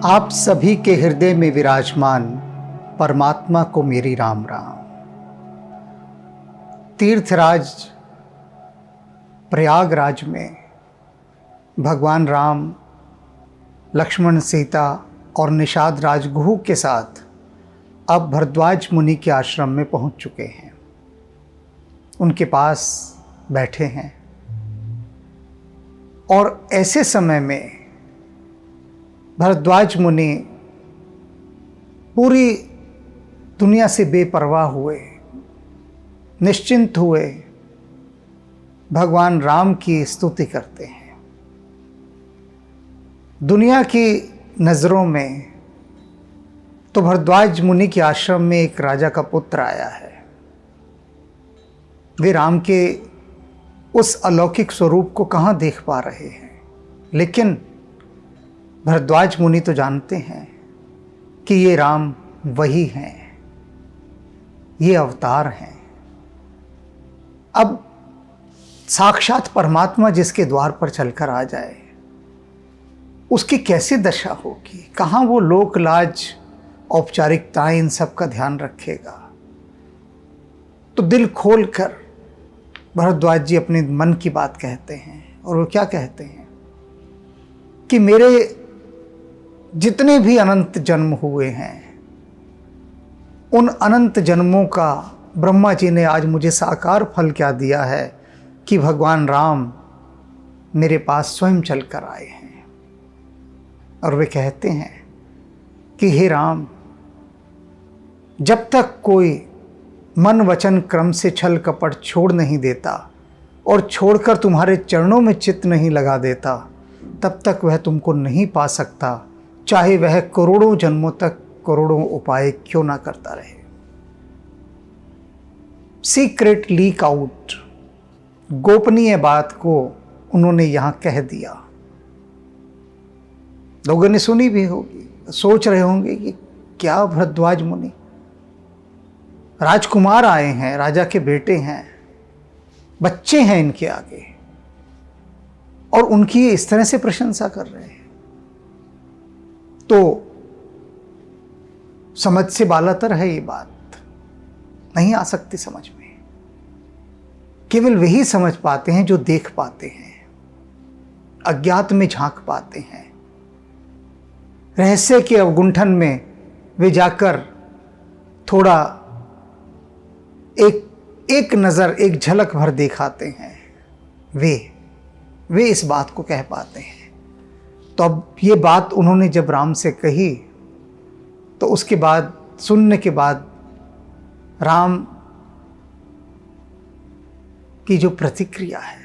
आप सभी के हृदय में विराजमान परमात्मा को मेरी राम राम। तीर्थराज प्रयागराज में भगवान राम, लक्ष्मण, सीता और निषाद राजगुह के साथ अब भरद्वाज मुनि के आश्रम में पहुंच चुके हैं। उनके पास बैठे हैं और ऐसे समय में भरद्वाज मुनि पूरी दुनिया से बेपरवाह हुए, निश्चिंत हुए भगवान राम की स्तुति करते हैं। दुनिया की नज़रों में तो भरद्वाज मुनि के आश्रम में एक राजा का पुत्र आया है। वे राम के उस अलौकिक स्वरूप को कहाँ देख पा रहे हैं, लेकिन भरद्वाज मुनि तो जानते हैं कि ये राम वही हैं, ये अवतार हैं। अब साक्षात परमात्मा जिसके द्वार पर चलकर आ जाए, उसकी कैसी दशा होगी, कहाँ वो लोक लाज, औपचारिकताएं, इन सब का ध्यान रखेगा। तो दिल खोलकर भरद्वाज जी अपने मन की बात कहते हैं। और वो क्या कहते हैं कि मेरे जितने भी अनंत जन्म हुए हैं, उन अनंत जन्मों का ब्रह्मा जी ने आज मुझे साकार फल क्या दिया है कि भगवान राम मेरे पास स्वयं चलकर आए हैं। और वे कहते हैं कि हे राम, जब तक कोई मन वचन क्रम से छल कपट छोड़ नहीं देता और छोड़कर तुम्हारे चरणों में चित्त नहीं लगा देता, तब तक वह तुमको नहीं पा सकता, चाहे वह करोड़ों जन्मों तक करोड़ों उपाय क्यों ना करता रहे। सीक्रेट लीक आउट, गोपनीय बात को उन्होंने यहां कह दिया। लोगों ने सुनी भी होगी, सोच रहे होंगे कि क्या भरद्वाज मुनि, राजकुमार आए हैं, राजा के बेटे हैं, बच्चे हैं इनके आगे, और उनकी इस तरह से प्रशंसा कर रहे हैं। तो समझ से बालातर है ये बात, नहीं आ सकती समझ में। केवल वही समझ पाते हैं जो देख पाते हैं, अज्ञात में झांक पाते हैं, रहस्य के अवगुंठन में वे जाकर थोड़ा एक नज़र, एक झलक भर दिखाते हैं। वे इस बात को कह पाते हैं। तो अब ये बात उन्होंने जब राम से कही, तो उसके बाद, सुनने के बाद, राम की जो प्रतिक्रिया है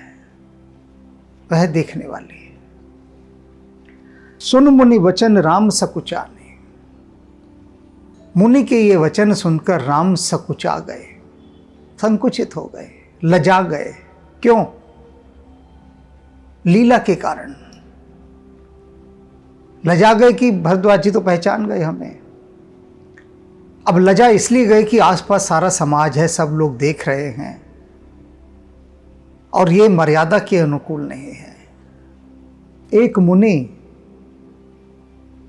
वह देखने वाली है। सुन मुनि वचन राम सकुचाने। मुनि के ये वचन सुनकर राम सकुचा गए, संकुचित हो गए, लजा गए। क्यों? लीला के कारण लजा गए कि भरद्वाज जी तो पहचान गए हमें। अब लजा इसलिए गए कि आसपास सारा समाज है, सब लोग देख रहे हैं और ये मर्यादा के अनुकूल नहीं है। एक मुनि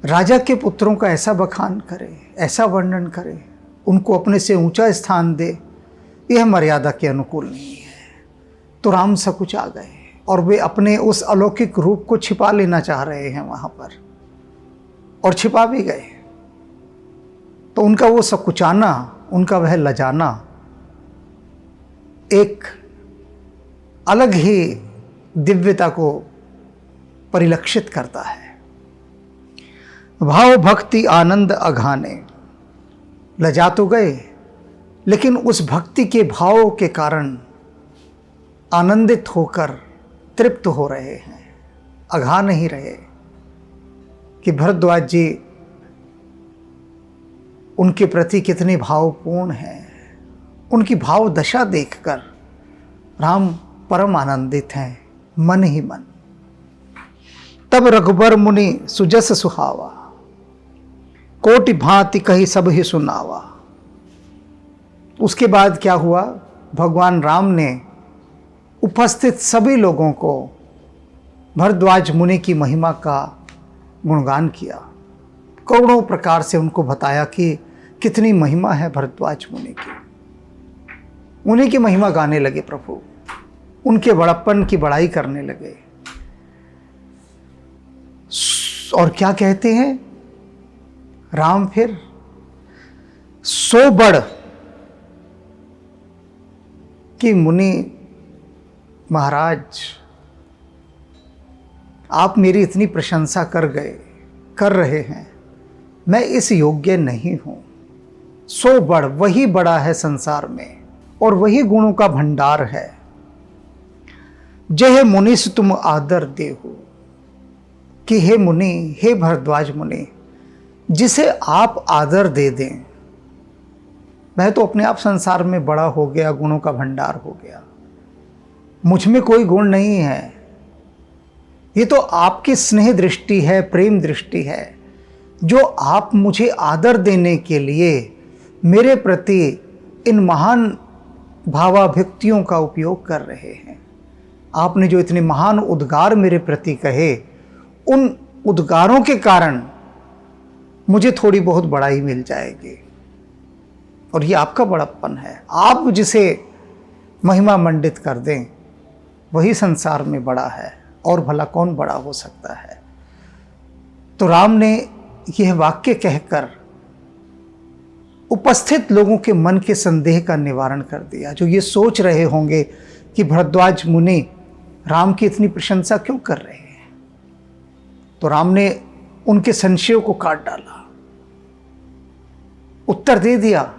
राजा के पुत्रों का ऐसा बखान करे, ऐसा वर्णन करे, उनको अपने से ऊंचा स्थान दे, यह मर्यादा के अनुकूल नहीं है। तो राम सकुचा गए और वे अपने उस अलौकिक रूप को छिपा लेना चाह रहे हैं वहां पर, और छिपा भी गए। तो उनका वो सकुचाना, उनका वह लजाना एक अलग ही दिव्यता को परिलक्षित करता है। भाव भक्ति आनंद अघाने, लजा तो गए, लेकिन उस भक्ति के भाव के कारण आनंदित होकर तृप्त हो रहे हैं, अघा नहीं रहे कि भरद्वाज जी उनके प्रति कितने भावपूर्ण हैं। उनकी भाव दशा देखकर राम परम आनंदित हैं, मन ही मन। तब रघुबर मुनि सुजस सुहावा, कोटि भांति कही सब ही सुनावा। उसके बाद क्या हुआ? भगवान राम ने उपस्थित सभी लोगों को भरद्वाज मुनि की महिमा का गुणगान किया। करोड़ों प्रकार से उनको बताया कि कितनी महिमा है भरद्वाज मुनि की। उन्हीं की महिमा गाने लगे प्रभु, उनके बड़प्पन की बड़ाई करने लगे। और क्या कहते हैं राम फिर, सो बड़ कि मुनि महाराज आप मेरी इतनी प्रशंसा कर रहे हैं, मैं इस योग्य नहीं हूं। सो बड़, वही बड़ा है संसार में और वही गुणों का भंडार है। जय मुनिस तुम आदर देहु, कि हे मुनि, हे भरद्वाज मुनि, जिसे आप आदर दे दें, वह तो अपने आप संसार में बड़ा हो गया, गुणों का भंडार हो गया। मुझ में कोई गुण नहीं है, ये तो आपकी स्नेह दृष्टि है, प्रेम दृष्टि है, जो आप मुझे आदर देने के लिए मेरे प्रति इन महान भावाभिव्यक्तियों का उपयोग कर रहे हैं। आपने जो इतने महान उद्गार मेरे प्रति कहे, उन उद्गारों के कारण मुझे थोड़ी बहुत बड़ाई मिल जाएगी। और ये आपका बड़प्पन है, आप जिसे महिमा मंडित कर दें वही संसार में बड़ा है, और भला कौन बड़ा हो सकता है। तो राम ने यह वाक्य कहकर उपस्थित लोगों के मन के संदेह का निवारण कर दिया, जो ये सोच रहे होंगे कि भरद्वाज मुनि राम की इतनी प्रशंसा क्यों कर रहे हैं। तो राम ने उनके संशयों को काट डाला, उत्तर दे दिया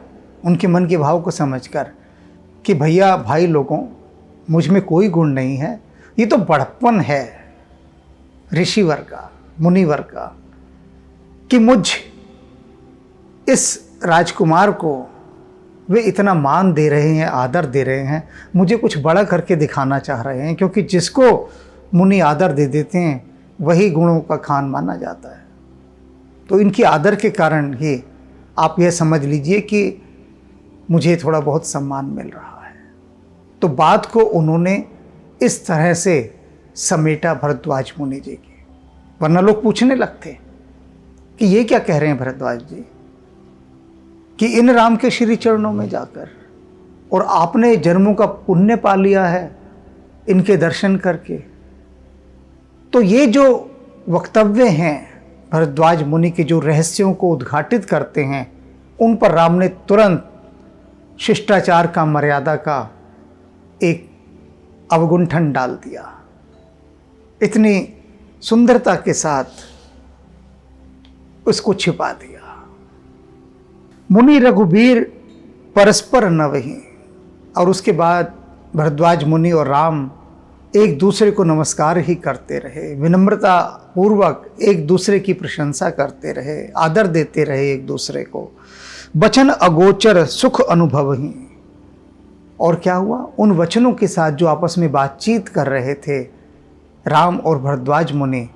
उनके मन के भाव को समझकर कि भैया भाई लोगों, मुझ में कोई गुण नहीं है, ये तो बड़प्पन है ऋषिवर का, मुनिवर का, कि मुझ इस राजकुमार को वे इतना मान दे रहे हैं, आदर दे रहे हैं, मुझे कुछ बड़ा करके दिखाना चाह रहे हैं, क्योंकि जिसको मुनि आदर दे देते हैं वही गुणों का खान माना जाता है। तो इनकी आदर के कारण ही आप यह समझ लीजिए कि मुझे थोड़ा बहुत सम्मान मिल रहा है। तो बात को उन्होंने इस तरह से समेटा भरद्वाज मुनि जी की, वरना लोग पूछने लगते कि ये क्या कह रहे हैं भरद्वाज जी, कि इन राम के श्री चरणों में जाकर, और आपने जन्मों का पुण्य पा लिया है इनके दर्शन करके। तो ये जो वक्तव्य हैं भरद्वाज मुनि के, जो रहस्यों को उद्घाटित करते हैं, उन पर राम ने तुरंत शिष्टाचार का, मर्यादा का एक अवगुंठन डाल दिया। इतनी सुंदरता के साथ उसको छिपा दिया। मुनि रघुबीर परस्पर नवहि, और उसके बाद भरद्वाज मुनि और राम एक दूसरे को नमस्कार ही करते रहे, विनम्रता पूर्वक एक दूसरे की प्रशंसा करते रहे, आदर देते रहे एक दूसरे को। वचन अगोचर सुख अनुभव ही, और क्या हुआ, उन वचनों के साथ जो आपस में बातचीत कर रहे थे राम और भरद्वाज मुनि,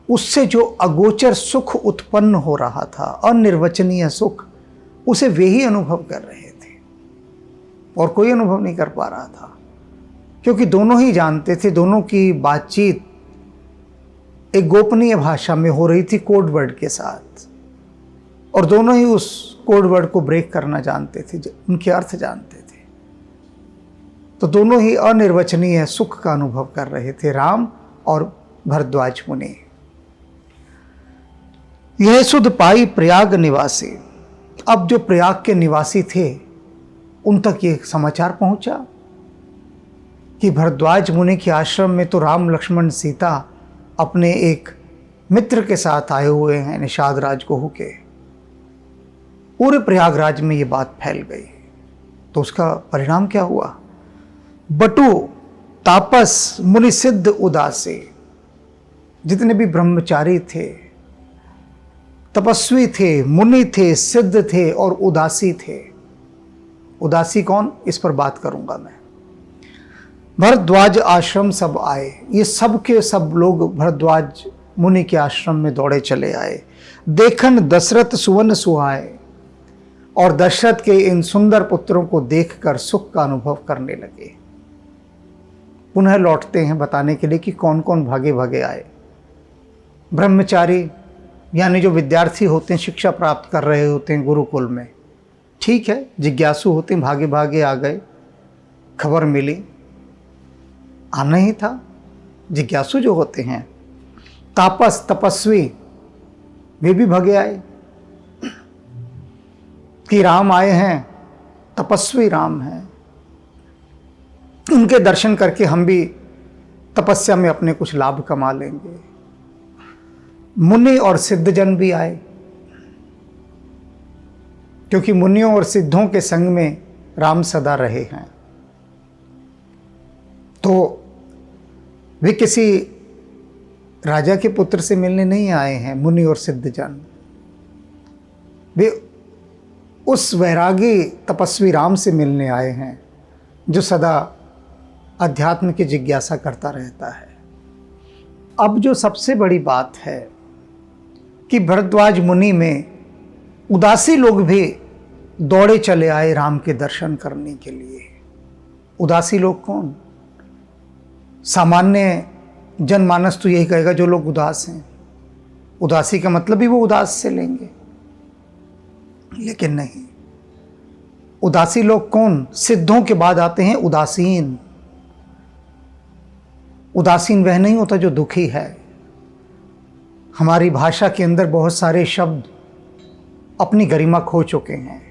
उससे जो अगोचर सुख उत्पन्न हो रहा था, अनिर्वचनीय सुख, उसे वे ही अनुभव कर रहे थे और कोई अनुभव नहीं कर पा रहा था, क्योंकि दोनों ही जानते थे, दोनों की बातचीत एक गोपनीय भाषा में हो रही थी, कोड वर्ड के साथ, और दोनों ही उस कोड वर्ड को ब्रेक करना जानते थे, उनके अर्थ जानते थे। तो दोनों ही अनिर्वचनीय सुख का अनुभव कर रहे थे, राम और भरद्वाज मुनि। यह सुध पाई प्रयाग निवासी, अब जो प्रयाग के निवासी थे उन तक ये समाचार पहुंचा कि भरद्वाज मुनि के आश्रम में तो राम लक्ष्मण सीता अपने एक मित्र के साथ आए हुए हैं, निषाद राज गोहु के। पूरे प्रयागराज में ये बात फैल गई। तो उसका परिणाम क्या हुआ, बटु तापस मुनि सिद्ध उदासी, जितने भी ब्रह्मचारी थे, तपस्वी थे, मुनि थे, सिद्ध थे और उदासी थे। उदासी कौन, इस पर बात करूंगा मैं। भरद्वाज आश्रम सब आए, ये सब के सब लोग भरद्वाज मुनि के आश्रम में दौड़े चले आए। देखन दशरथ सुवन सुहाए, और दशरथ के इन सुंदर पुत्रों को देखकर सुख का अनुभव करने लगे। पुनः लौटते हैं बताने के लिए कि कौन कौन भागे भागे आए। ब्रह्मचारी यानी जो विद्यार्थी होते हैं, शिक्षा प्राप्त कर रहे होते हैं गुरुकुल में, ठीक है, जिज्ञासु होते हैं, भागे भागे आ गए, खबर मिली, आना ही था। जिज्ञासु जो होते हैं, तापस तपस्वी, वे भी भागे आए कि राम आए हैं, तपस्वी राम हैं, उनके दर्शन करके हम भी तपस्या में अपने कुछ लाभ कमा लेंगे। मुनि और सिद्धजन भी आए, क्योंकि मुनियों और सिद्धों के संग में राम सदा रहे हैं। तो वे किसी राजा के पुत्र से मिलने नहीं आए हैं, मुनि और सिद्धजन। वे उस वैरागी तपस्वी राम से मिलने आए हैं जो सदा अध्यात्म की जिज्ञासा करता रहता है। अब जो सबसे बड़ी बात है कि भरद्वाज मुनि में उदासी लोग भी दौड़े चले आए राम के दर्शन करने के लिए। उदासी लोग कौन? सामान्य जनमानस तो यही कहेगा जो लोग उदास हैं। उदासी का मतलब ही वो उदास से लेंगे, लेकिन नहीं। उदासी लोग कौन? सिद्धों के बाद आते हैं उदासीन। उदासीन वह नहीं होता जो दुखी है। हमारी भाषा के अंदर बहुत सारे शब्द अपनी गरिमा खो चुके हैं,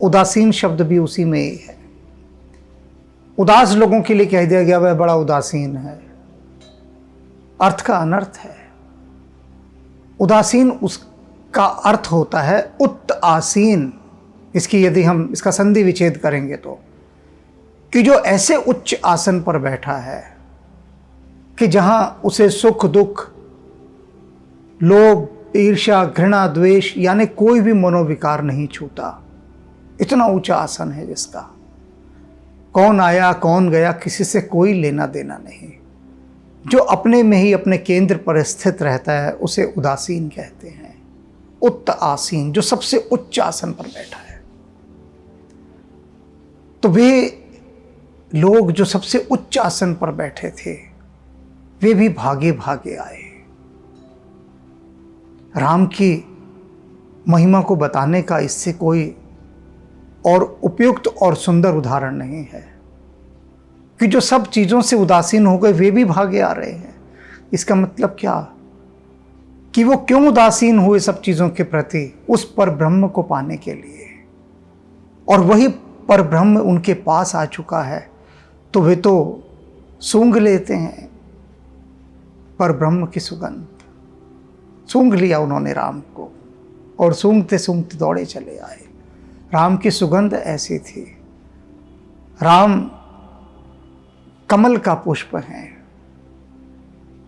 उदासीन शब्द भी उसी में ही है। उदास लोगों के लिए कह दिया गया वह बड़ा उदासीन है, अर्थ का अनर्थ है। उदासीन उसका अर्थ होता है उत आसीन। इसकी यदि हम इसका संधि विच्छेद करेंगे तो, कि जो ऐसे उच्च आसन पर बैठा है कि जहां उसे सुख दुख, लोभ, ईर्ष्या, घृणा, द्वेष यानी कोई भी मनोविकार नहीं छूता। इतना ऊंचा आसन है जिसका कौन आया कौन गया किसी से कोई लेना देना नहीं। जो अपने में ही अपने केंद्र पर स्थित रहता है उसे उदासीन कहते हैं। उत आसीन, जो सबसे उच्च आसन पर बैठा है। तो वे लोग जो सबसे उच्च आसन पर बैठे थे वे भी भागे भागे आए। राम की महिमा को बताने का इससे कोई और उपयुक्त और सुंदर उदाहरण नहीं है कि जो सब चीज़ों से उदासीन हो गए वे भी भागे आ रहे हैं। इसका मतलब क्या कि वो क्यों उदासीन हुए सब चीज़ों के प्रति? उस पर ब्रह्म को पाने के लिए। और वही पर ब्रह्म उनके पास आ चुका है तो वे तो सूंघ लेते हैं पर ब्रह्म की सुगंध। सूंघ लिया उन्होंने राम को और सूंघते सूंघते दौड़े चले आए। राम की सुगंध ऐसी थी। राम कमल का पुष्प हैं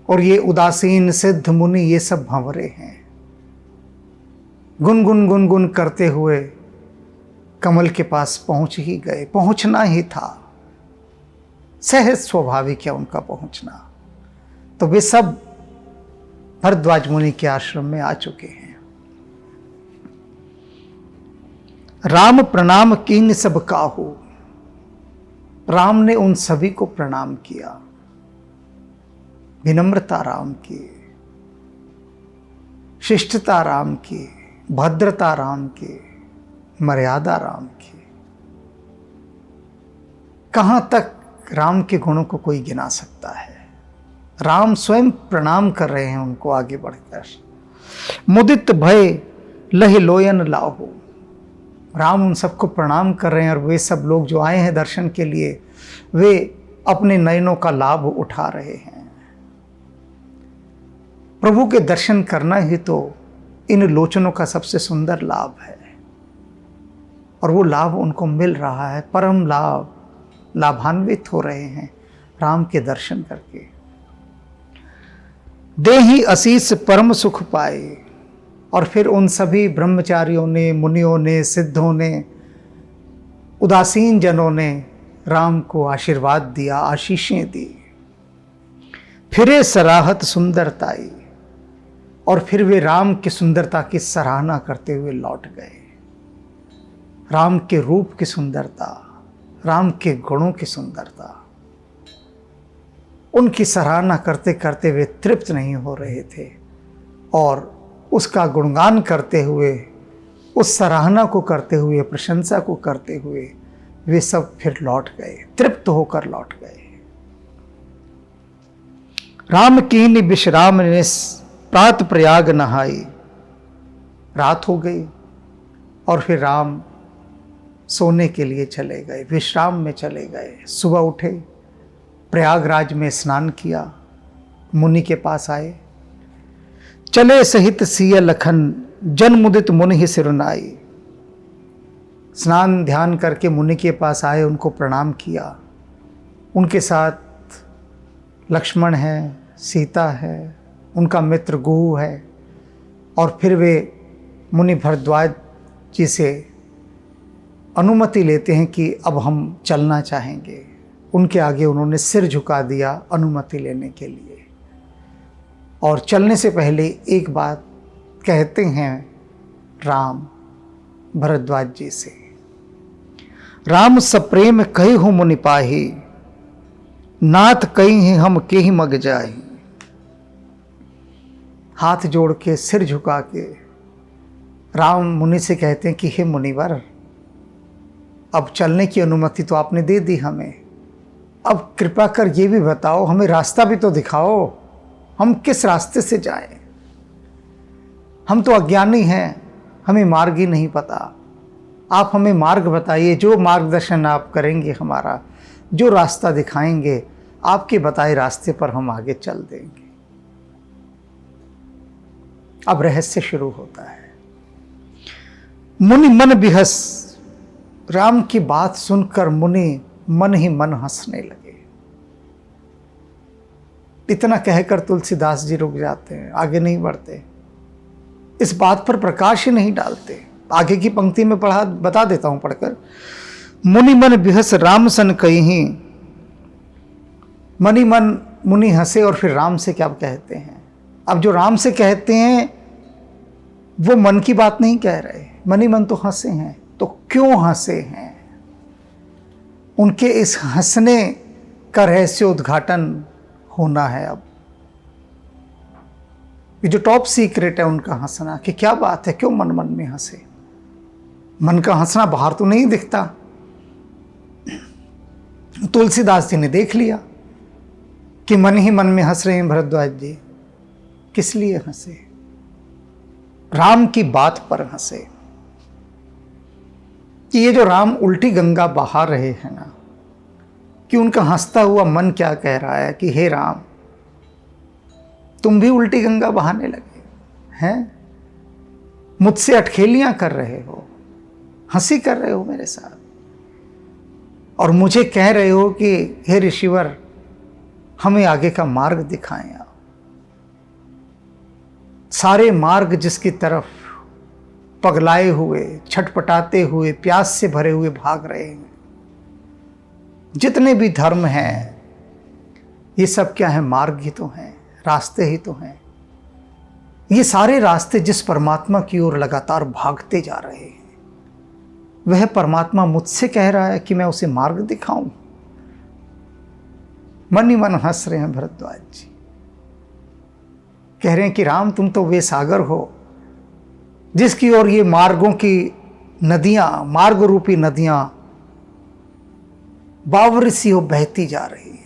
और ये उदासीन सिद्ध मुनि ये सब भंवरे हैं। गुनगुन गुनगुन करते हुए कमल के पास पहुंच ही गए। पहुंचना ही था, सहज स्वाभाविक है उनका पहुंचना। तो वे सब भरद्वाज मुनि के आश्रम में आ चुके हैं। राम प्रणाम कीन सब काहू। राम ने उन सभी को प्रणाम किया। विनम्रता राम की, शिष्टता राम की, भद्रता राम की, मर्यादा राम की। कहां तक राम के गुणों को कोई गिना सकता है? राम स्वयं प्रणाम कर रहे हैं उनको आगे बढ़कर। मुदित भय लह लोयन लाहू। राम उन सबको प्रणाम कर रहे हैं और वे सब लोग जो आए हैं दर्शन के लिए वे अपने नयनों का लाभ उठा रहे हैं। प्रभु के दर्शन करना ही तो इन लोचनों का सबसे सुंदर लाभ है और वो लाभ उनको मिल रहा है। परम लाभान्वित हो रहे हैं राम के दर्शन करके। देहि आशीष परम सुख पाए। और फिर उन सभी ब्रह्मचारियों ने, मुनियों ने, सिद्धों ने, उदासीन जनों ने राम को आशीर्वाद दिया, आशीषें दी। फिरे सराहत सुंदरताई। और फिर वे राम की सुंदरता की सराहना करते हुए लौट गए। राम के रूप की सुंदरता, राम के गुणों की सुंदरता, उनकी सराहना करते करते वे तृप्त नहीं हो रहे थे और उसका गुणगान करते हुए, उस सराहना को करते हुए, प्रशंसा को करते हुए वे सब फिर लौट गए, तृप्त होकर लौट गए। राम कीन्हि विश्राम निस प्रात प्रयाग नहाई। रात हो गई और फिर राम सोने के लिए चले गए, विश्राम में चले गए। सुबह उठे, प्रयागराज में स्नान किया, मुनि के पास आए। चले सहित सिय लखन जन मुदित मुनि ही सिरुनाई। स्नान ध्यान करके मुनि के पास आए, उनको प्रणाम किया। उनके साथ लक्ष्मण है, सीता है, उनका मित्र गुह है। और फिर वे मुनि भरद्वाज जी से अनुमति लेते हैं कि अब हम चलना चाहेंगे। उनके आगे उन्होंने सिर झुका दिया अनुमति लेने के लिए। और चलने से पहले एक बात कहते हैं राम भरद्वाज जी से, राम सप्रेम कही हूँ मुनि पाही, नाथ कही हैं हम के ही मग जाए। हाथ जोड़ के, सिर झुका के राम मुनि से कहते हैं कि हे मुनिवर, अब चलने की अनुमति तो आपने दे दी हमें, अब कृपा कर ये भी बताओ, हमें रास्ता भी तो दिखाओ, हम किस रास्ते से जाएं। हम तो अज्ञानी हैं, हमें मार्ग ही नहीं पता। आप हमें मार्ग बताइए, जो मार्गदर्शन आप करेंगे, हमारा जो रास्ता दिखाएंगे, आपके बताए रास्ते पर हम आगे चल देंगे। अब रहस्य शुरू होता है। मुनि मन बिहस, राम की बात सुनकर मुनि मन ही मन हंसने लगे। इतना कहकर तुलसीदास जी रुक जाते हैं, आगे नहीं बढ़ते, इस बात पर प्रकाश ही नहीं डालते। आगे की पंक्ति में पढ़ा बता देता हूं पढ़कर। मुनि मन बिहस राम सन कहीं। मनी मन मुनि हंसे और फिर राम से क्या कहते हैं। अब जो राम से कहते हैं वो मन की बात नहीं कह रहे, मनी मन तो हंसे हैं। तो क्यों हंसे हैं? उनके इस हंसने का रहस्य उद्घाटन होना है। अब ये जो टॉप सीक्रेट है उनका हंसना, कि क्या बात है, क्यों मन मन में हंसे। मन का हंसना बाहर तो नहीं दिखता। तुलसीदास जी ने देख लिया कि मन ही मन में हंस रहे हैं भरद्वाज जी। किस लिए हंसे? राम की बात पर हंसे कि ये जो राम उल्टी गंगा बहा रहे हैं ना, कि उनका हंसता हुआ मन क्या कह रहा है कि हे राम, तुम भी उल्टी गंगा बहाने लगे हैं, मुझसे अटखेलियां कर रहे हो, हंसी कर रहे हो मेरे साथ, और मुझे कह रहे हो कि हे ऋषिवर, हमें आगे का मार्ग दिखाएं आप। सारे मार्ग जिसकी तरफ पगलाए हुए, छटपटाते हुए, प्यास से भरे हुए भाग रहे हैं, जितने भी धर्म हैं, ये सब क्या है? मार्ग ही तो हैं, रास्ते ही तो हैं। ये सारे रास्ते जिस परमात्मा की ओर लगातार भागते जा रहे हैं, वह परमात्मा मुझसे कह रहा है कि मैं उसे मार्ग दिखाऊं। मन ही मन हंस रहे हैं भरद्वाज जी। कह रहे हैं कि राम, तुम तो वे सागर हो जिसकी ओर ये मार्गों की नदियां, मार्ग रूपी नदियां बावरी सी हो बहती जा रही हैं।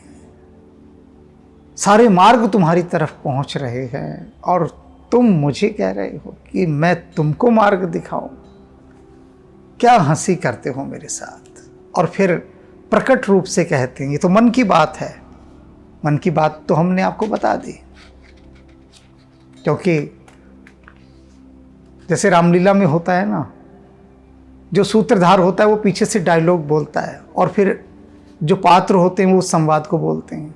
सारे मार्ग तुम्हारी तरफ पहुंच रहे हैं और तुम मुझे कह रहे हो कि मैं तुमको मार्ग दिखाऊं। क्या हंसी करते हो मेरे साथ। और फिर प्रकट रूप से कहते हैं, ये तो मन की बात है। मन की बात तो हमने आपको बता दी, क्योंकि जैसे रामलीला में होता है ना, जो सूत्रधार होता है वो पीछे से डायलॉग बोलता है और फिर जो पात्र होते हैं वो उस संवाद को बोलते हैं।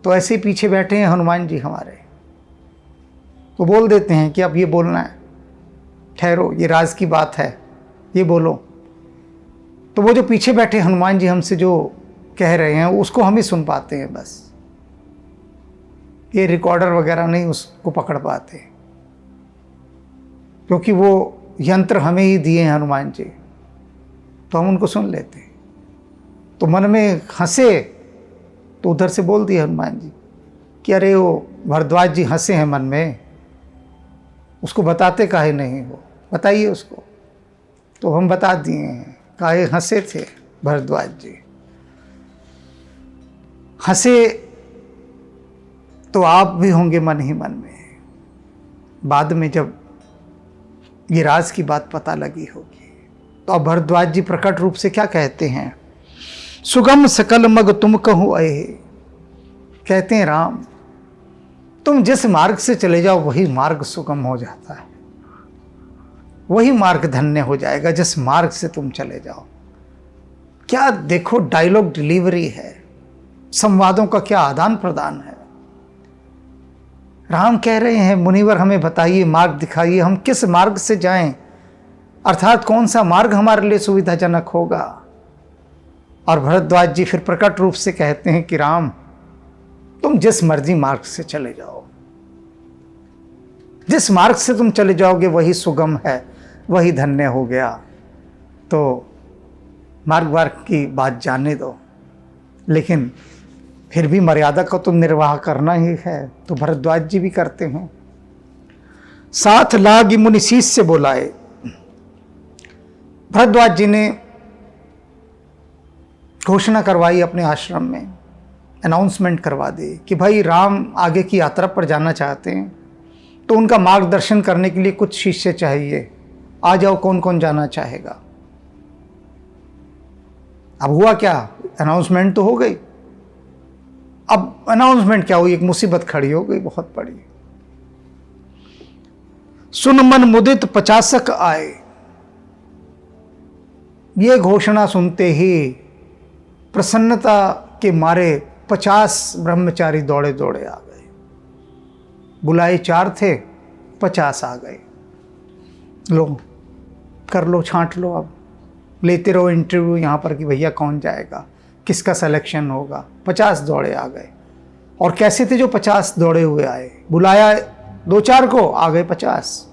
तो ऐसे ही पीछे बैठे हैं हनुमान जी हमारे, तो बोल देते हैं कि अब ये बोलना है, ठहरो, ये राज की बात है, ये बोलो। तो वो जो पीछे बैठे हनुमान जी हमसे जो कह रहे हैं उसको हम ही सुन पाते हैं बस। ये रिकॉर्डर वगैरह नहीं उसको पकड़ पाते, क्योंकि वो यंत्र हमें ही दिए हैं हनुमान जी, तो हम उनको सुन लेते हैं। तो मन में हंसे तो उधर से बोल दिए हनुमान जी कि अरे वो भरद्वाज जी हंसे हैं मन में, उसको बताते काहे नहीं हो, बताइए उसको। तो हम बता दिए हैं। काहे हंसे थे भरद्वाज जी? हंसे तो आप भी होंगे मन ही मन में, बाद में जब ये राज की बात पता लगी होगी। तो अब भरद्वाज जी प्रकट रूप से क्या कहते हैं? सुगम सकल मग तुम कहूँ अये। कहते हैं राम, तुम जिस मार्ग से चले जाओ वही मार्ग सुगम हो जाता है, वही मार्ग धन्य हो जाएगा जिस मार्ग से तुम चले जाओ। क्या देखो डायलॉग डिलीवरी है, संवादों का क्या आदान प्रदान है। राम कह रहे हैं मुनिवर हमें बताइए, मार्ग दिखाइए, हम किस मार्ग से जाएं, अर्थात कौन सा मार्ग हमारे लिए सुविधाजनक होगा। और भरद्वाज जी फिर प्रकट रूप से कहते हैं कि राम, तुम जिस मर्जी मार्ग से चले जाओ, जिस मार्ग से तुम चले जाओगे वही सुगम है, वही धन्य हो गया। तो मार्ग वार्ग की बात जाने दो, लेकिन फिर भी मर्यादा को तो निर्वाह करना ही है। तो भरद्वाज जी भी करते हैं। साथ लागी मुनि शीश से बुलाए। भरद्वाज जी ने घोषणा करवाई अपने आश्रम में, अनाउंसमेंट करवा दी कि भाई राम आगे की यात्रा पर जाना चाहते हैं, तो उनका मार्गदर्शन करने के लिए कुछ शिष्य चाहिए, आ जाओ, कौन कौन जाना चाहेगा। अब हुआ क्या, अनाउंसमेंट तो हो गई। अब अनाउंसमेंट क्या हुई, एक मुसीबत खड़ी हो गई बहुत बड़ी। सुन मन मुदित 50 आए। ये घोषणा सुनते ही प्रसन्नता के मारे 50 ब्रह्मचारी दौड़े दौड़े आ गए। बुलाए 4 थे, 50 आ गए। लो कर लो, छांट लो, अब लेते रहो इंटरव्यू यहाँ पर कि भैया कौन जाएगा, किसका सिलेक्शन होगा। 50 दौड़े आ गए। और कैसे थे जो 50 दौड़े हुए आए? बुलाया 2-4 को, आ गए 50।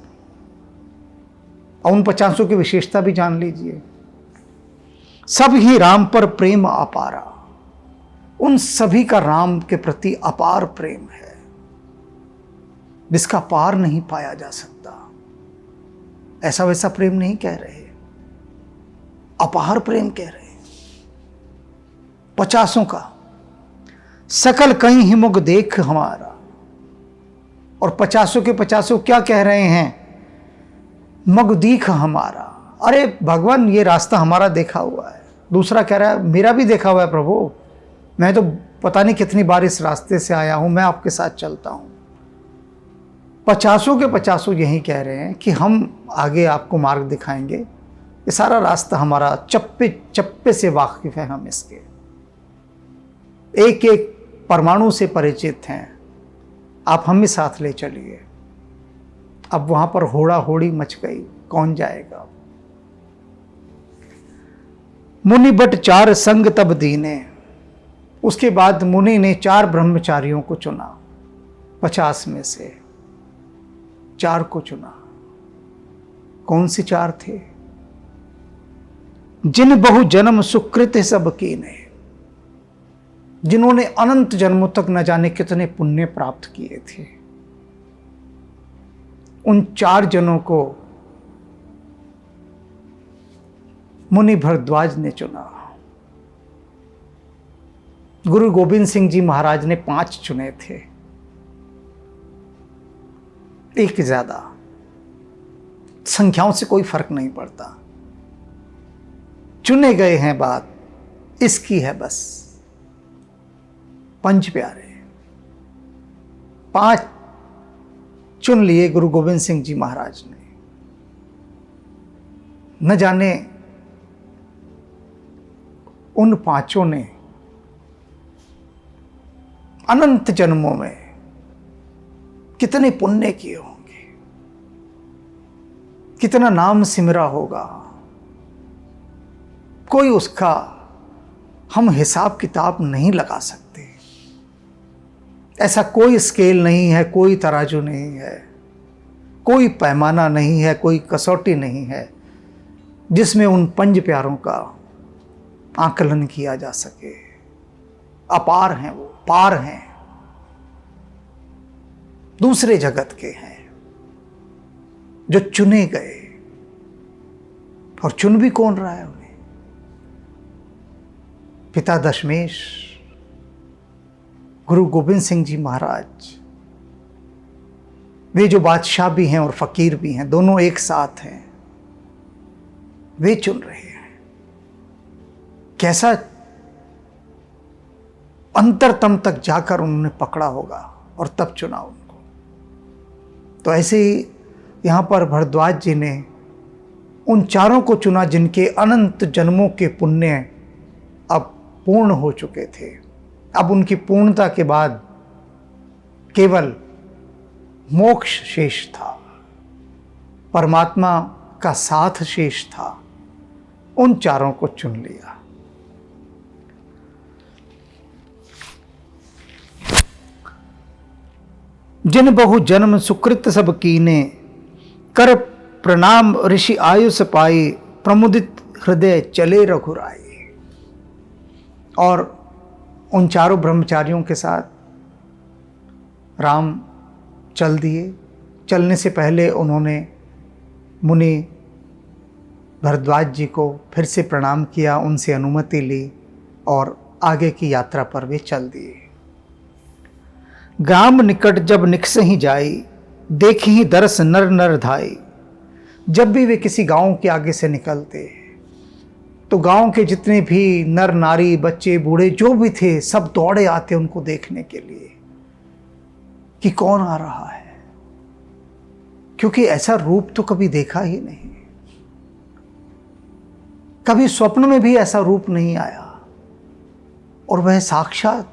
और उन 50 की विशेषता भी जान लीजिए। सब ही राम पर प्रेम अपारा। उन सभी का राम के प्रति अपार प्रेम है, जिसका पार नहीं पाया जा सकता। ऐसा वैसा प्रेम नहीं कह रहे, अपार प्रेम कह रहे। 50 का सकल कहीं ही मुख देख हमारा। और 50 के 50 क्या कह रहे हैं? मग दीख हमारा। अरे भगवान, ये रास्ता हमारा देखा हुआ है। दूसरा कह रहा है मेरा भी देखा हुआ है प्रभु, मैं तो पता नहीं कितनी बार इस रास्ते से आया हूं, मैं आपके साथ चलता हूं। 50 के 50 यही कह रहे हैं कि हम आगे आपको मार्ग दिखाएंगे, ये सारा रास्ता हमारा, चप्पे चप्पे से वाकिफ है हम इसके, एक एक परमाणु से परिचित हैं, आप हमें साथ ले चलिए। अब वहां पर होड़ा होड़ी मच गई, कौन जाएगा। मुनि बट 4 संग तब दीने। उसके बाद मुनि ने 4 ब्रह्मचारियों को चुना, 50 में से 4 को चुना। कौन से 4 थे? जिन बहु जन्म सुकृत सब कीने, जिन्होंने अनंत जन्मों तक न जाने कितने पुण्य प्राप्त किए थे। उन 4 जनों को मुनि भरद्वाज ने चुना। गुरु गोविंद सिंह जी महाराज ने 5 चुने थे, एक ज्यादा, संख्याओं से कोई फर्क नहीं पड़ता। चुने गए हैं, बात इसकी है बस। 5 प्यारे, 5 चुन लिए गुरु गोविंद सिंह जी महाराज ने। न जाने उन 5 ने अनंत जन्मों में कितने पुण्य किए होंगे, कितना नाम सिमरा होगा, कोई उसका हम हिसाब किताब नहीं लगा सकते। ऐसा कोई स्केल नहीं है, कोई तराजू नहीं है, कोई पैमाना नहीं है, कोई कसौटी नहीं है जिसमें उन 5 प्यारों का आकलन किया जा सके। अपार हैं वो, पार हैं, दूसरे जगत के हैं। जो चुने गए। और चुन भी कौन रहा है उन्हें? पिता दशमेश, गुरु गोविंद सिंह जी महाराज, वे जो बादशाह भी हैं और फकीर भी हैं, दोनों एक साथ हैं, वे चुन रहे हैं। कैसा अंतरतम तक जाकर उन्होंने पकड़ा होगा और तब चुना उनको। तो ऐसे ही यहां पर भरद्वाज जी ने उन चारों को चुना जिनके अनंत जन्मों के पुण्य अब पूर्ण हो चुके थे। अब उनकी पूर्णता के बाद केवल मोक्ष शेष था, परमात्मा का साथ शेष था। उन चारों को चुन लिया। जिन बहु जन्म सुकृत सब कीने, कर प्रणाम ऋषि आयुष पाई, प्रमुदित हृदय चले रघुराई। और उन चारों ब्रह्मचारियों के साथ राम चल दिए। चलने से पहले उन्होंने मुनि भरद्वाज जी को फिर से प्रणाम किया, उनसे अनुमति ली और आगे की यात्रा पर वे चल दिए। ग्राम निकट जब निकसहि जाई, देखी दरस नर नर धाई। जब भी वे किसी गांव के आगे से निकलते तो गांव के जितने भी नर नारी, बच्चे, बूढ़े जो भी थे, सब दौड़े आते उनको देखने के लिए कि कौन आ रहा है, क्योंकि ऐसा रूप तो कभी देखा ही नहीं, कभी स्वप्न में भी ऐसा रूप नहीं आया। और वह साक्षात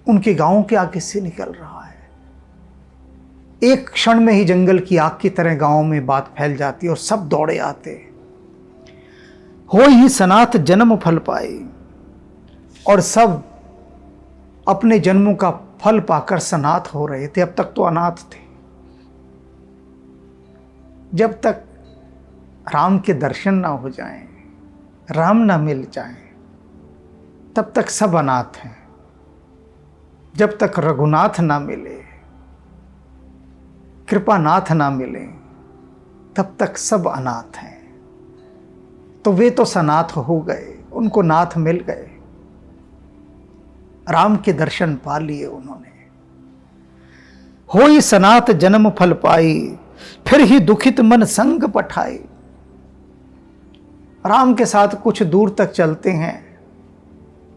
उनके गांव के आगे से निकल रहा है। एक क्षण में ही जंगल की आग की तरह गांव में बात फैल जाती और सब दौड़े आते। हो ही सनाथ जन्म फल पाए, और सब अपने जन्मों का फल पाकर सनाथ हो रहे थे। अब तक तो अनाथ थे। जब तक राम के दर्शन ना हो जाएं, राम ना मिल जाएं, तब तक सब अनाथ हैं। जब तक रघुनाथ ना मिले, कृपानाथ ना मिले, तब तक सब अनाथ हैं। तो वे तो सनाथ हो गए, उनको नाथ मिल गए, राम के दर्शन पा लिए उन्होंने। होई सनाथ जन्म फल पाई, फिर ही दुखित मन संग पठाई। राम के साथ कुछ दूर तक चलते हैं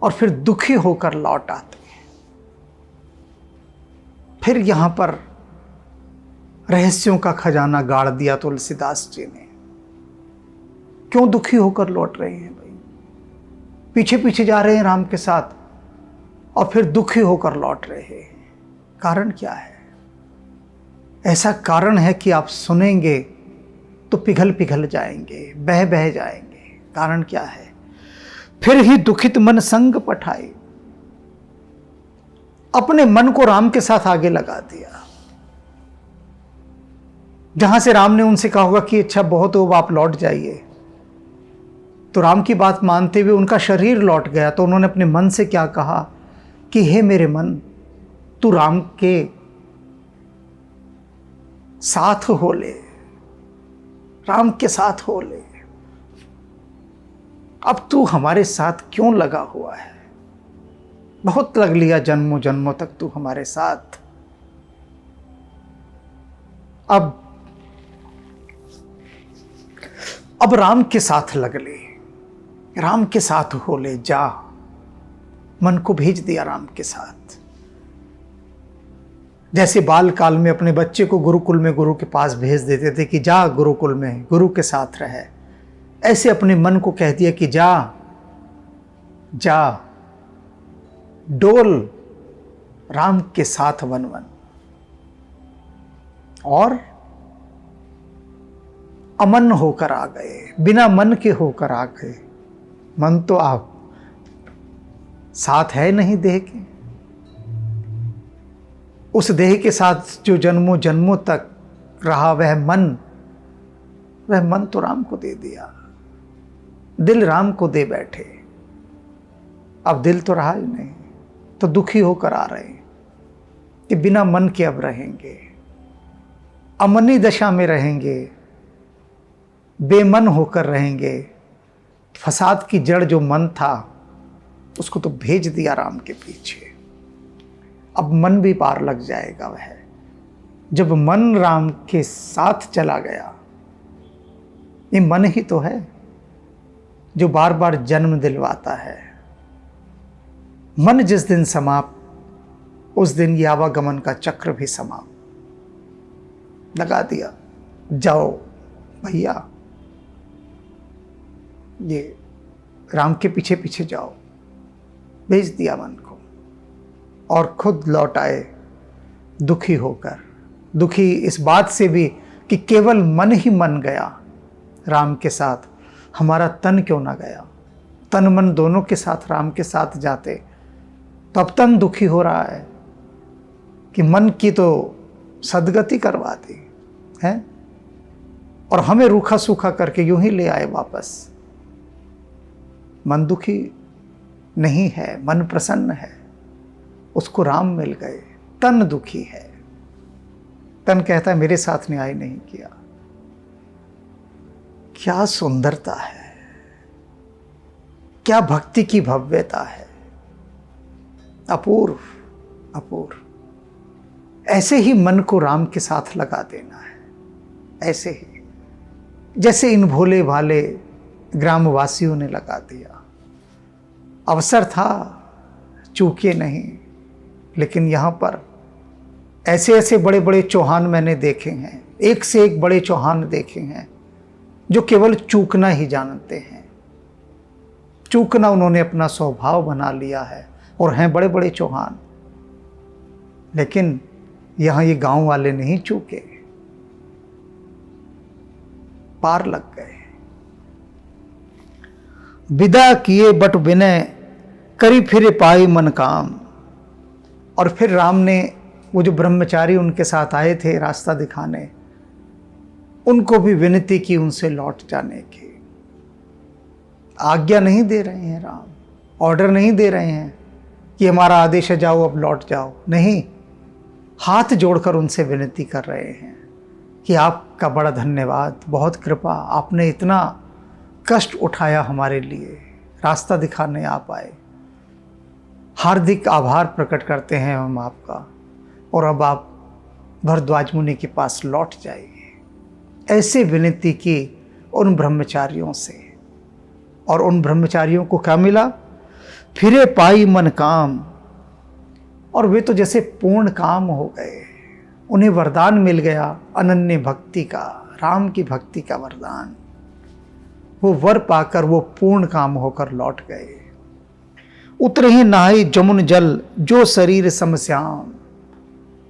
और फिर दुखी होकर लौट आते हैं। फिर यहां पर रहस्यों का खजाना गाड़ दिया तुलसीदास जी ने। क्यों दुखी होकर लौट रहे हैं भाई? पीछे पीछे जा रहे हैं राम के साथ और फिर दुखी होकर लौट रहे हैं। कारण क्या है? ऐसा कारण है कि आप सुनेंगे तो पिघल पिघल जाएंगे, बह बह जाएंगे। कारण क्या है? फिर ही दुखित मन संग पठाई। अपने मन को राम के साथ आगे लगा दिया। जहां से राम ने उनसे कहा होगा कि अच्छा बहुत हो, आप लौट जाइए, तो राम की बात मानते हुए उनका शरीर लौट गया। तो उन्होंने अपने मन से क्या कहा कि हे मेरे मन, तू राम के साथ हो ले, राम के साथ हो ले। अब तू हमारे साथ क्यों लगा हुआ है? बहुत लग लिया जन्मों जन्मों तक तू हमारे साथ। अब राम के साथ लग ले, राम के साथ हो ले, जा। मन को भेज दिया राम के साथ। जैसे बाल काल में अपने बच्चे को गुरुकुल में गुरु के पास भेज देते थे कि जा गुरुकुल में गुरु के साथ रहे, ऐसे अपने मन को कह दिया कि जा जा, डोल राम के साथ वन वन। और अमन होकर आ गए, बिना मन के होकर आ गए। मन तो आप साथ है नहीं देह के, उस देह के साथ जो जन्मों जन्मों तक रहा वह मन तो राम को दे दिया, दिल राम को दे बैठे। अब दिल तो रहा ही नहीं, तो दुखी होकर आ रहे हैं कि बिना मन के अब रहेंगे। अमनी दशा में रहेंगे, बेमन होकर रहेंगे। फसाद की जड़ जो मन था उसको तो भेज दिया राम के पीछे। अब मन भी पार लग जाएगा। वह जब मन राम के साथ चला गया, ये मन ही तो है जो बार बार जन्म दिलवाता है। मन जिस दिन समाप्त, उस दिन ये आवागमन का चक्र भी समाप्त। लगा दिया, जाओ भैया, ये राम के पीछे पीछे जाओ। भेज दिया मन को और खुद लौट आए दुखी होकर। दुखी इस बात से भी कि केवल मन ही मन गया राम के साथ, हमारा तन क्यों ना गया। तन मन दोनों के साथ राम के साथ जाते तो अब तन दुखी हो रहा है कि मन की तो सदगति करवा दी है और हमें रूखा सूखा करके यूं ही ले आए वापस। मन दुखी नहीं है, मन प्रसन्न है, उसको राम मिल गए। तन दुखी है, तन कहता है मेरे साथ न्याय नहीं किया। क्या सुंदरता है, क्या भक्ति की भव्यता है, अपूर्व अपूर्व। ऐसे ही मन को राम के साथ लगा देना है, ऐसे ही जैसे इन भोले भाले ग्रामवासियों ने लगा दिया। अवसर था, चूके नहीं। लेकिन यहाँ पर ऐसे ऐसे बड़े बड़े चौहान मैंने देखे हैं, एक से एक बड़े चौहान देखे हैं जो केवल चूकना ही जानते हैं। चूकना उन्होंने अपना स्वभाव बना लिया है और हैं बड़े बड़े चौहान। लेकिन यहाँ ये गांव वाले नहीं चूके, पार लग गए। विदा किए बट विनय करी फिर पाई मन काम। और फिर राम ने वो जो ब्रह्मचारी उनके साथ आए थे रास्ता दिखाने, उनको भी विनती की उनसे लौट जाने की। आज्ञा नहीं दे रहे हैं राम, ऑर्डर नहीं दे रहे हैं कि हमारा आदेश है जाओ अब लौट जाओ। नहीं, हाथ जोड़कर उनसे विनती कर रहे हैं कि आपका बड़ा धन्यवाद, बहुत कृपा, आपने इतना कष्ट उठाया हमारे लिए, रास्ता दिखाने आप आए। हार्दिक आभार प्रकट करते हैं हम आपका, और अब आप भरद्वाज मुनि के पास लौट जाइए। ऐसे विनती की उन ब्रह्मचारियों से, और उन ब्रह्मचारियों को क्या मिला? फिरे पाई मन काम। और वे तो जैसे पूर्ण काम हो गए, उन्हें वरदान मिल गया अनन्य भक्ति का, राम की भक्ति का वरदान। वो वर पाकर वो पूर्ण काम होकर लौट गए। उतरे ही नहाई जमुन जल जो शरीर समश्याम।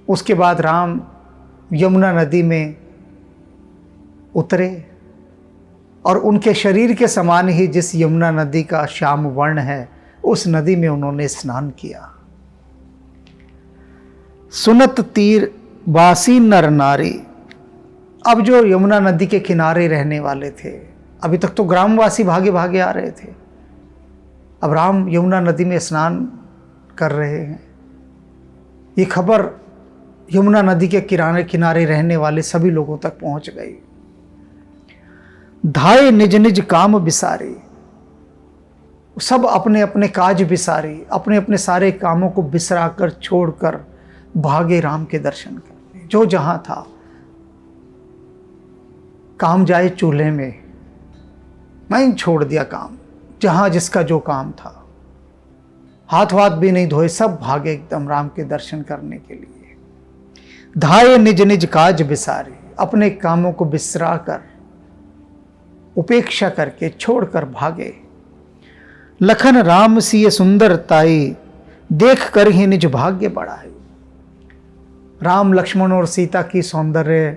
उसके बाद राम यमुना नदी में उतरे और उनके शरीर के समान ही जिस यमुना नदी का श्याम वर्ण है, उस नदी में उन्होंने स्नान किया। सुनत तीर वासी नर नारी। अब जो यमुना नदी के किनारे रहने वाले थे, अभी तक तो ग्रामवासी भागे भागे आ रहे थे, अब राम यमुना नदी में स्नान कर रहे हैं। ये खबर यमुना नदी के किनारे किनारे रहने वाले सभी लोगों तक पहुंच गई। धाये निज निज काम बिसारी। सब अपने अपने काज बिसारी, अपने अपने सारे कामों को बिसरा कर छोड़कर भागे राम के दर्शन करने। जो जहां था, काम जाए चूल्हे में, मैं छोड़ दिया काम, जहां जिसका जो काम था, हाथ वाथ भी नहीं धोए, सब भागे एकदम राम के दर्शन करने के लिए। धाये निज निज काज बिसारी। अपने कामों को बिसरा कर, उपेक्षा करके, छोड़कर भागे। लखन राम सिय सुंदर ताई देख कर ही निज भाग्य बढ़ाई। राम लक्ष्मण और सीता की सौंदर्य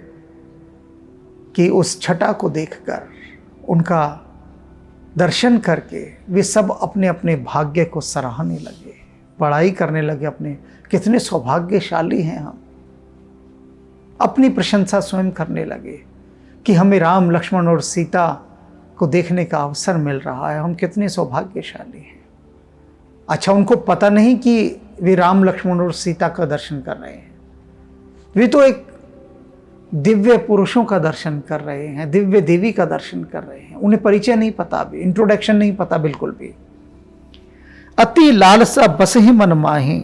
की उस छटा को देखकर, उनका दर्शन करके वे सब अपने अपने भाग्य को सराहने लगे, बड़ाई करने लगे अपने, कितने सौभाग्यशाली हैं हम। अपनी प्रशंसा स्वयं करने लगे कि हमें राम लक्ष्मण और सीता को देखने का अवसर मिल रहा है, हम कितने सौभाग्यशाली हैं। अच्छा, उनको पता नहीं कि वे राम लक्ष्मण और सीता का दर्शन कर रहे हैं। वे तो एक दिव्य पुरुषों का दर्शन कर रहे हैं, दिव्य देवी का दर्शन कर रहे हैं। उन्हें परिचय नहीं पता, भी इंट्रोडक्शन नहीं पता बिल्कुल भी। अति लालसा बस ही मन माही,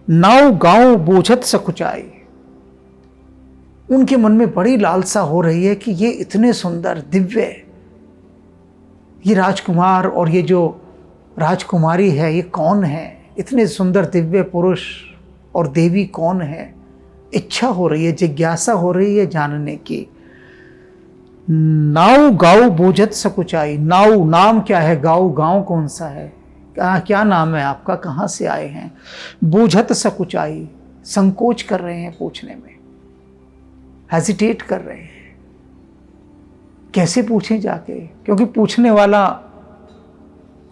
नाव गांव बूझत सकुचाई। उनके मन में बड़ी लालसा हो रही है कि ये इतने सुंदर दिव्य, ये राजकुमार और ये जो राजकुमारी है ये कौन है, इतने सुंदर दिव्य पुरुष और देवी कौन है। इच्छा हो रही है, जिज्ञासा हो रही है जानने की। नाव गाँव बूझत सकुचाई। नाव नाम क्या है, गाँव गाँव कौन सा है, क्या नाम है आपका, कहाँ से आए हैं। बूझत सकुचाई, संकोच कर रहे हैं पूछने में, हेजिटेट कर रहे हैं, कैसे पूछें जाके, क्योंकि पूछने वाला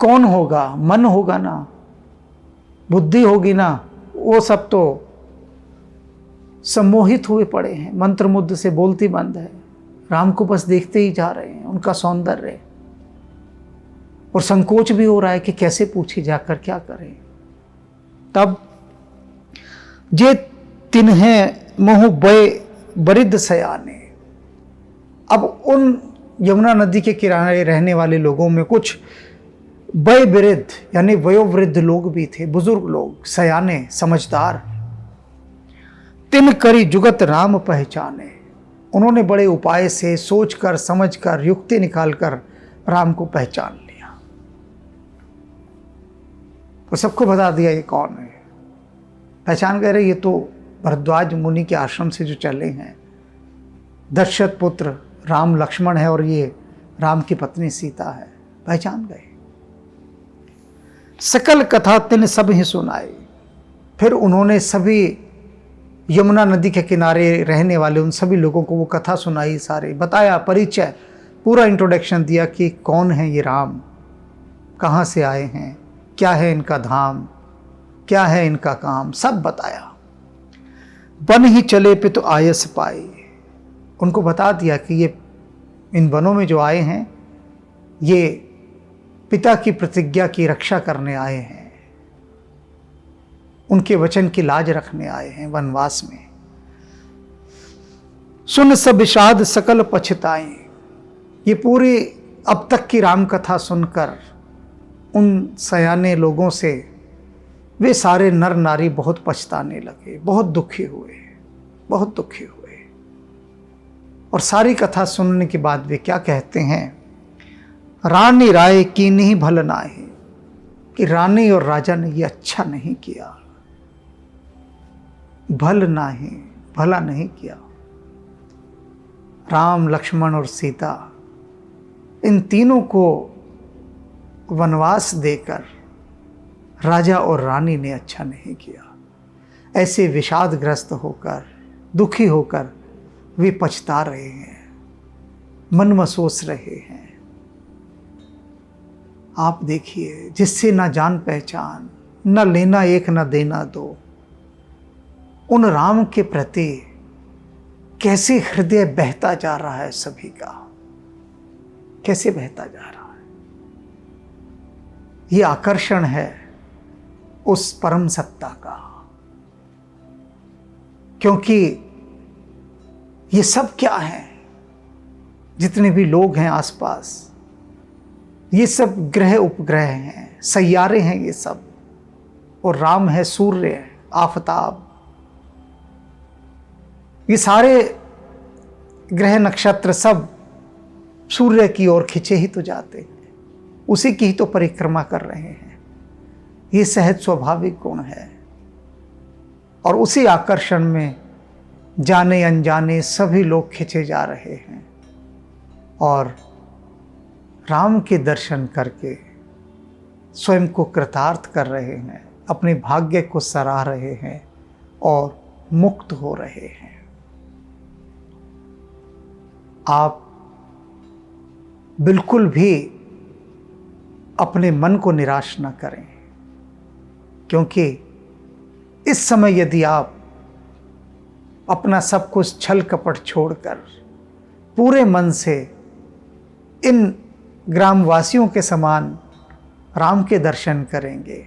कौन होगा, मन होगा ना, बुद्धि होगी ना, वो सब तो सम्मोहित हुए पड़े हैं, मंत्रमुग्ध से बोलती बंद है, राम को बस देखते ही जा रहे हैं, उनका सौंदर्य, और संकोच भी हो रहा है कि कैसे पूछे जाकर, क्या करें। तब जे तिन्हें मोह बय बरिद सयाने। अब उन यमुना नदी के किनारे रहने वाले लोगों में कुछ बय वृद्ध यानी वयोवृद्ध लोग भी थे, बुजुर्ग लोग, सयाने, समझदार। तिन करी जुगत राम पहचाने। उन्होंने बड़े उपाय से सोचकर समझकर युक्ति निकालकर राम को पहचान लिया, तो सबको बता दिया ये कौन है। पहचान गए, ये तो भरद्वाज मुनि के आश्रम से जो चले हैं, दशरथ पुत्र राम लक्ष्मण है और ये राम की पत्नी सीता है। पहचान गए। सकल कथा तिन सब ही सुनाई। फिर उन्होंने सभी यमुना नदी के किनारे रहने वाले उन सभी लोगों को वो कथा सुनाई, सारे बताया, परिचय, पूरा इंट्रोडक्शन दिया कि कौन है ये राम, कहाँ से आए हैं, क्या है इनका धाम, क्या है इनका काम, सब बताया। वन ही चले पे तो आयस पाई। उनको बता दिया कि ये इन वनों में जो आए हैं ये पिता की प्रतिज्ञा की रक्षा करने आए हैं, उनके वचन की लाज रखने आए हैं वनवास में। सुन सब विषाद सकल पछताएं। ये पूरी अब तक की राम कथा सुनकर उन सयाने लोगों से वे सारे नर नारी बहुत पछताने लगे, बहुत दुखी हुए, बहुत दुखी हुए। और सारी कथा सुनने के बाद वे क्या कहते हैं, रानी राय की नहीं भल नाहि, कि रानी और राजा ने ये अच्छा नहीं किया, भल नाही, भला नहीं किया। राम, लक्ष्मण और सीता, इन तीनों को वनवास देकर राजा और रानी ने अच्छा नहीं किया। ऐसे विषादग्रस्त होकर, दुखी होकर वे पछता रहे हैं, मन में सोच रहे हैं। आप देखिए, जिससे ना जान पहचान, न लेना एक न देना दो, उन राम के प्रति कैसे हृदय बहता जा रहा है सभी का, कैसे बहता जा रहा है। ये आकर्षण है उस परम सत्ता का, क्योंकि ये सब क्या है, जितने भी लोग हैं आसपास, ये सब ग्रह उपग्रह हैं, सैयारे हैं ये सब, और राम है सूर्य, आफताब। ये सारे ग्रह नक्षत्र सब सूर्य की ओर खिंचे ही तो जाते हैं, उसी की ही तो परिक्रमा कर रहे हैं। ये सहज स्वाभाविक गुण है, और उसी आकर्षण में जाने अनजाने सभी लोग खिंचे जा रहे हैं, और राम के दर्शन करके स्वयं को कृतार्थ कर रहे हैं, अपने भाग्य को सराह रहे हैं और मुक्त हो रहे हैं। आप बिल्कुल भी अपने मन को निराश न करें, क्योंकि इस समय यदि आप अपना सब कुछ छल कपट छोड़कर पूरे मन से इन ग्रामवासियों के समान राम के दर्शन करेंगे,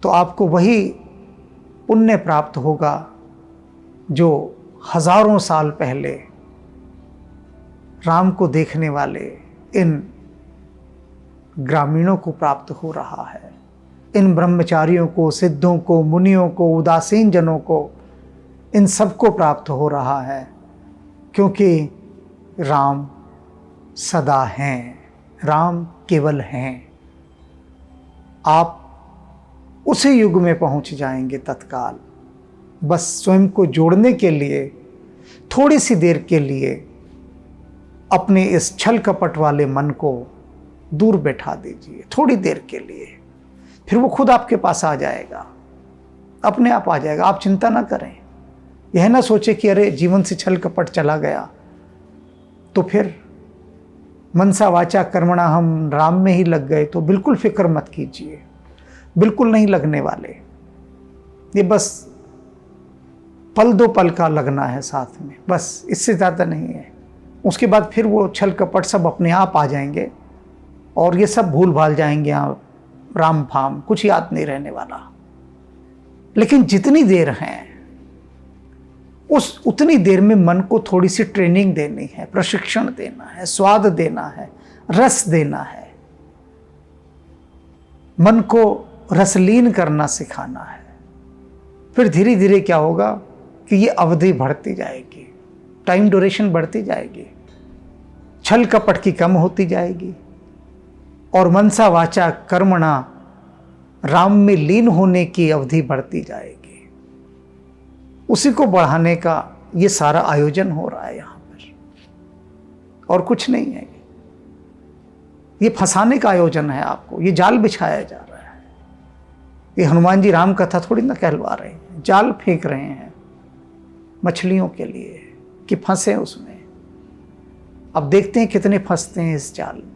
तो आपको वही पुण्य प्राप्त होगा जो हजारों साल पहले राम को देखने वाले इन ग्रामीणों को प्राप्त हो रहा है, इन ब्रह्मचारियों को, सिद्धों को, मुनियों को, उदासीन जनों को, इन सबको प्राप्त हो रहा है, क्योंकि राम सदा हैं, राम केवल हैं। आप उसी युग में पहुंच जाएंगे तत्काल। बस स्वयं को जोड़ने के लिए थोड़ी सी देर के लिए अपने इस छल कपट वाले मन को दूर बैठा दीजिए, थोड़ी देर के लिए, फिर वो खुद आपके पास आ जाएगा, अपने आप आ जाएगा। आप चिंता ना करें, यह ना सोचे कि अरे जीवन से छल कपट चला गया तो फिर मनसा वाचा कर्मणा हम राम में ही लग गए। तो बिल्कुल फिक्र मत कीजिए, बिल्कुल नहीं लगने वाले। ये बस पल दो पल का लगना है साथ में, बस, इससे ज़्यादा नहीं है। उसके बाद फिर वो छल कपट सब अपने आप आ जाएंगे और ये सब भूल भाल जाएंगे। यहाँ राम फाम कुछ याद नहीं रहने वाला। लेकिन जितनी देर है उतनी देर में मन को थोड़ी सी ट्रेनिंग देनी है, प्रशिक्षण देना है, स्वाद देना है, रस देना है, मन को रसलीन करना सिखाना है। फिर धीरे धीरे क्या होगा कि ये अवधि बढ़ती जाएगी, टाइम ड्यूरेशन बढ़ती जाएगी, छल कपट की कम होती जाएगी और मनसा वाचा कर्मणा राम में लीन होने की अवधि बढ़ती जाएगी। उसी को बढ़ाने का ये सारा आयोजन हो रहा है यहाँ पर, और कुछ नहीं है। ये फंसाने का आयोजन है आपको, ये जाल बिछाया जा रहा है। ये हनुमान जी राम कथा थोड़ी ना कहलवा रहे हैं, जाल फेंक रहे हैं मछलियों के लिए कि फंसे उसमें। अब देखते हैं कितने फंसते हैं इस जाल में।